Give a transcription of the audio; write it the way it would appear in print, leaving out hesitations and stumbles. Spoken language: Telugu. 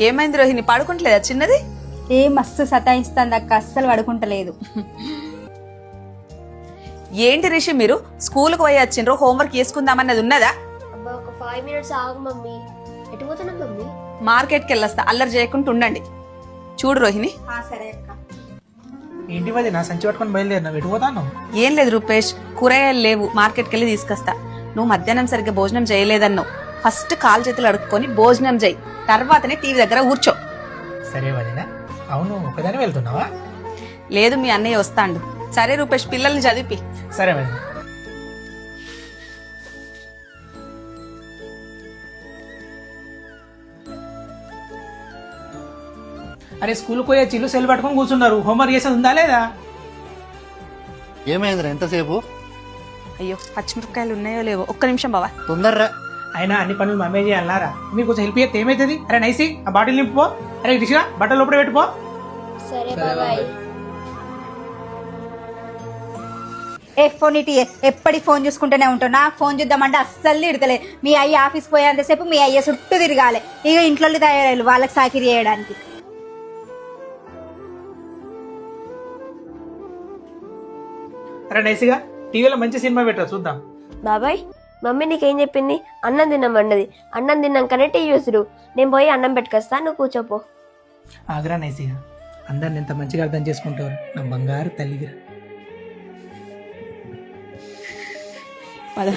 ఏమైంది రోహిణి, పడుకుంటలేదా చిన్నది? ఏ మస్తు సతాయిస్తుంది అక్క, అస్సలు పడుకుంటలేదు. ఏంటి రిషి, మీరు స్కూల్కి పోయి వచ్చిండ్రు, హోంవర్క్ చేసుకుందామన్నది ఉన్నదా? అబ్బా ఒక 5 minutes ఆగు మమ్మీ. ఎటు పోతున్నాం మమ్మీ? మార్కెట్కి వెళ్ళొస్తా, అల్లరి చేయకుండా ఉండండి. చూడు రోహిణి. సరే అక్క. ఏంటి వది నా సంచి పట్టుకొని బయలుదేరినా పెట్టిపోతాను. ఏం లేదు రూపేష్, కూరగాయలు లేవు, మార్కెట్కి వెళ్ళి తీసుకొస్తా. నువ్వు మధ్యాహ్నం సరిగ్గా భోజనం చేయలేదన్నావు. ఫస్ట్ కాలు చేతులు అడుక్కొని భోజనం చేయి, తర్వాతనే టీవీ దగ్గర కూర్చో. సరే వదినా. అవును ఒకదాని వెళ్తున్నావా? లేదు, మీ అన్నయ్య వస్తాండు. సరే రూపేష్, పిల్లల్ని చదివి. సరే వదినా. అరే స్కూల్కి పోయే చిల్లు సెల్ పట్టుకొని కూర్చున్నారు. హోంవర్క్ చేసేది ఉందా లేదా? ఏమైందిరా ఎంతసేపు? అయ్యో, పచ్చిమిరపకాయలు ఉన్నాయో లేవో, ఒక్క నిమిషం బావా. తొందర్రా. అయినా అన్ని పనులు మమ్మీ చేయాలన్నారా? మీరు కొంచెం హెల్ప్ చేస్తే ఏమవుతుంది? అరే నైసి ఆ బాటిల్ నింపుకో. అరే రిషిగా బట్టలు లోపల పెట్టుకో. సరే బాబాయ్. ఫోన్ ఇటీ, ఎప్పటికి ఫోన్ చూసుకుంటూనే ఉంటావు. నాకు ఫోన్ చూద్దామంటే అస్సలు తిడతలే. మీ అయ్య ఆఫీస్కి పోయేంతసేపు మీ అయ్య చుట్టూ తిరగాలి. ఇక ఇంట్లో తయారయ్యారు వాళ్ళకి సాకిరి చేయడానికి. అరే నైసిగా టీవీలో మంచి సినిమా పెట్టరా చూద్దాం. బాబాయ్ మమ్మీ నీకేం చెప్పింది? అన్నం తిన్నామన్నది. అన్నం తిన్నాకనే టీవీ చూసుడు. నేను పోయి అన్నం పెట్టుకొస్తా, నువ్వు కూర్చోపో. ఆగ్రా నైసిగా, అందరిని ఎంత మంచిగా అర్థం చేసుకుంటారు. నా బంగారు తల్లిగా. పద.